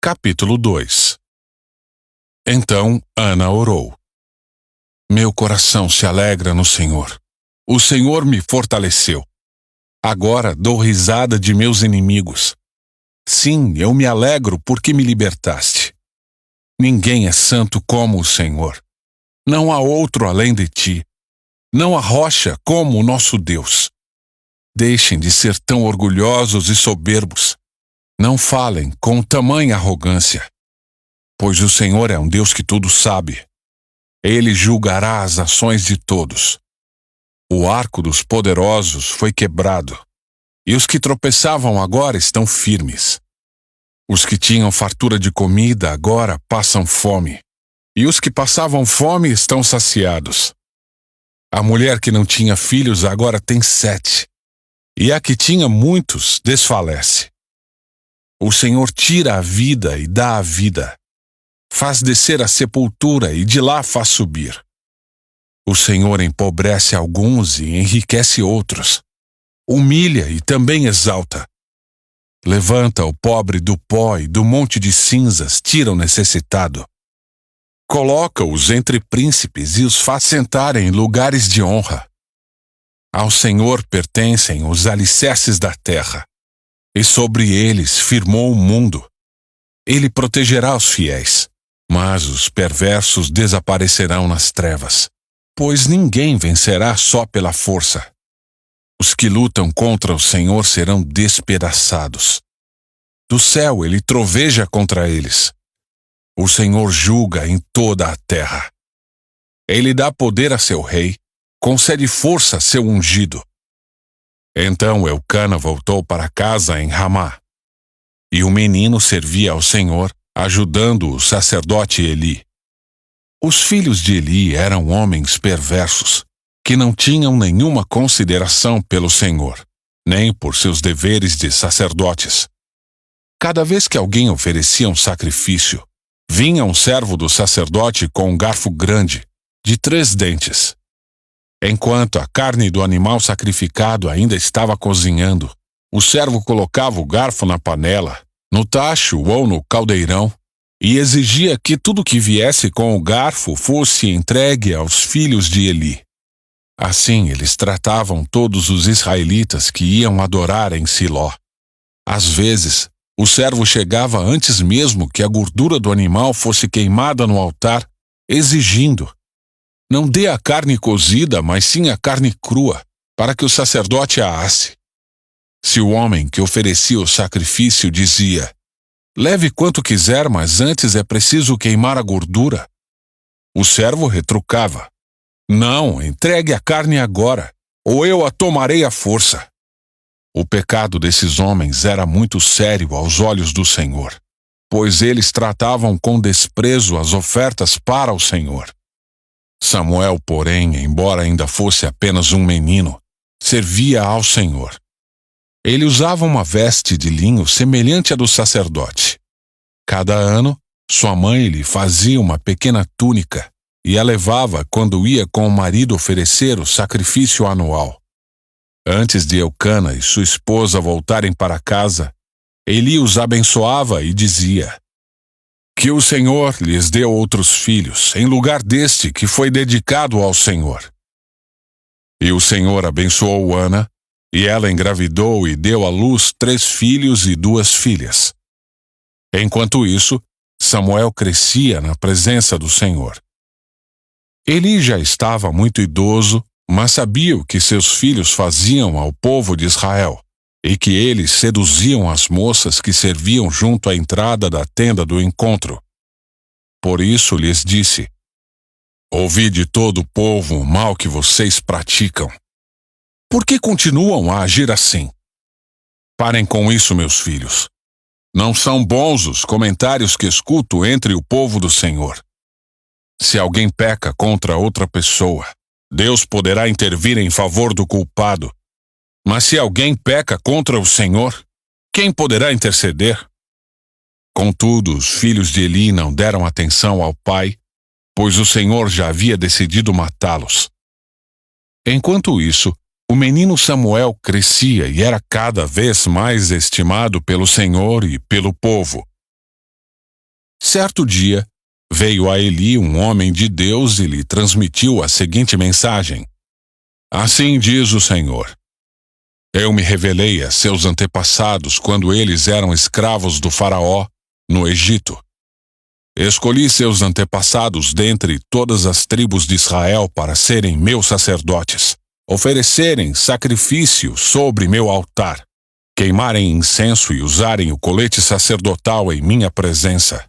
Capítulo 2. Então Ana orou: Meu coração se alegra no Senhor. O Senhor me fortaleceu. Agora dou risada de meus inimigos. Sim, eu me alegro porque me libertaste. Ninguém é santo como o Senhor. Não há outro além de ti. Não há rocha como o nosso Deus. Deixem de ser tão orgulhosos e soberbos. Não falem com tamanha arrogância, pois o Senhor é um Deus que tudo sabe. Ele julgará as ações de todos. O arco dos poderosos foi quebrado, e os que tropeçavam agora estão firmes. Os que tinham fartura de comida agora passam fome, e os que passavam fome estão saciados. A mulher que não tinha filhos agora tem 7, e a que tinha muitos desfalece. O Senhor tira a vida e dá a vida. Faz descer a sepultura e de lá faz subir. O Senhor empobrece alguns e enriquece outros. Humilha e também exalta. Levanta o pobre do pó e do monte de cinzas tira o necessitado. Coloca-os entre príncipes e os faz sentar em lugares de honra. Ao Senhor pertencem os alicerces da terra, e sobre eles firmou o mundo. Ele protegerá os fiéis, mas os perversos desaparecerão nas trevas, pois ninguém vencerá só pela força. Os que lutam contra o Senhor serão despedaçados. Do céu ele troveja contra eles. O Senhor julga em toda a terra. Ele dá poder a seu rei, concede força a seu ungido. Então Eucana voltou para casa em Ramá. E o menino servia ao Senhor, ajudando o sacerdote Eli. Os filhos de Eli eram homens perversos, que não tinham nenhuma consideração pelo Senhor, nem por seus deveres de sacerdotes. Cada vez que alguém oferecia um sacrifício, vinha um servo do sacerdote com um garfo grande, de 3 dentes. Enquanto a carne do animal sacrificado ainda estava cozinhando, o servo colocava o garfo na panela, no tacho ou no caldeirão, e exigia que tudo que viesse com o garfo fosse entregue aos filhos de Eli. Assim eles tratavam todos os israelitas que iam adorar em Siló. Às vezes, o servo chegava antes mesmo que a gordura do animal fosse queimada no altar, exigindo: Não dê a carne cozida, mas sim a carne crua, para que o sacerdote a asse. Se o homem que oferecia o sacrifício dizia: Leve quanto quiser, mas antes é preciso queimar a gordura, o servo retrucava: Não, entregue a carne agora, ou eu a tomarei à força. O pecado desses homens era muito sério aos olhos do Senhor, pois eles tratavam com desprezo as ofertas para o Senhor. Samuel, porém, embora ainda fosse apenas um menino, servia ao Senhor. Ele usava uma veste de linho semelhante à do sacerdote. Cada ano, sua mãe lhe fazia uma pequena túnica e a levava quando ia com o marido oferecer o sacrifício anual. Antes de Eucana e sua esposa voltarem para casa, Eli os abençoava e dizia: Que o Senhor lhes dê outros filhos, em lugar deste que foi dedicado ao Senhor. E o Senhor abençoou Ana, e ela engravidou e deu à luz 3 filhos e 2 filhas. Enquanto isso, Samuel crescia na presença do Senhor. Eli já estava muito idoso, mas sabia o que seus filhos faziam ao povo de Israel, e que eles seduziam as moças que serviam junto à entrada da tenda do encontro. Por isso lhes disse: Ouvi de todo o povo o mal que vocês praticam. Por que continuam a agir assim? Parem com isso, meus filhos. Não são bons os comentários que escuto entre o povo do Senhor. Se alguém peca contra outra pessoa, Deus poderá intervir em favor do culpado. Mas se alguém peca contra o Senhor, quem poderá interceder? Contudo, os filhos de Eli não deram atenção ao pai, pois o Senhor já havia decidido matá-los. Enquanto isso, o menino Samuel crescia e era cada vez mais estimado pelo Senhor e pelo povo. Certo dia, veio a Eli um homem de Deus e lhe transmitiu a seguinte mensagem: Assim diz o Senhor: Eu me revelei a seus antepassados quando eles eram escravos do Faraó, no Egito. Escolhi seus antepassados dentre todas as tribos de Israel para serem meus sacerdotes, oferecerem sacrifício sobre meu altar, queimarem incenso e usarem o colete sacerdotal em minha presença.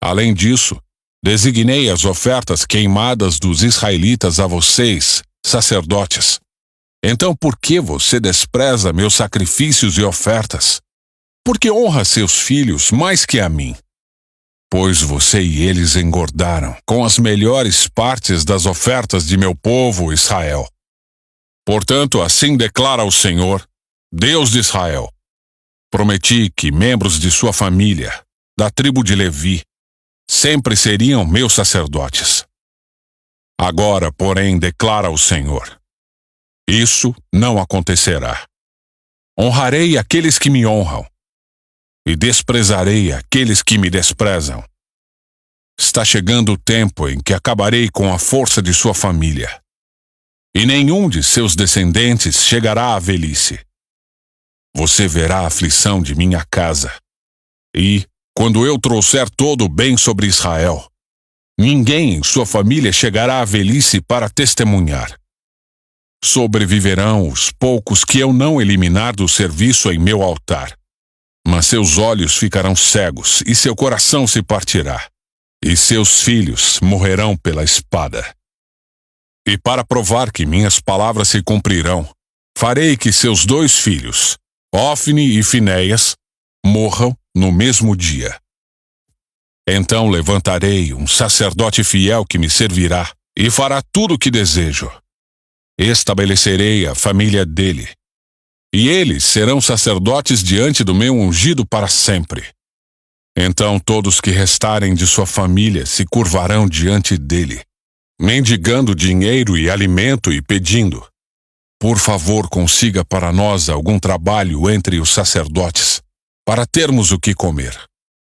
Além disso, designei as ofertas queimadas dos israelitas a vocês, sacerdotes. Então por que você despreza meus sacrifícios e ofertas? Por que honra seus filhos mais que a mim? Pois você e eles engordaram com as melhores partes das ofertas de meu povo Israel. Portanto, assim declara o Senhor, Deus de Israel: Prometi que membros de sua família, da tribo de Levi, sempre seriam meus sacerdotes. Agora, porém, declara o Senhor: Isso não acontecerá. Honrarei aqueles que me honram e desprezarei aqueles que me desprezam. Está chegando o tempo em que acabarei com a força de sua família, e nenhum de seus descendentes chegará à velhice. Você verá a aflição de minha casa, e, quando eu trouxer todo o bem sobre Israel, ninguém em sua família chegará à velhice para testemunhar. Sobreviverão os poucos que eu não eliminar do serviço em meu altar. Mas seus olhos ficarão cegos e seu coração se partirá, e seus filhos morrerão pela espada. E para provar que minhas palavras se cumprirão, farei que seus 2 filhos, Ofni e Finéias, morram no mesmo dia. Então levantarei um sacerdote fiel que me servirá e fará tudo o que desejo. Estabelecerei a família dele, e eles serão sacerdotes diante do meu ungido para sempre. Então todos que restarem de sua família se curvarão diante dele, mendigando dinheiro e alimento e pedindo: Por favor, consiga para nós algum trabalho entre os sacerdotes, para termos o que comer.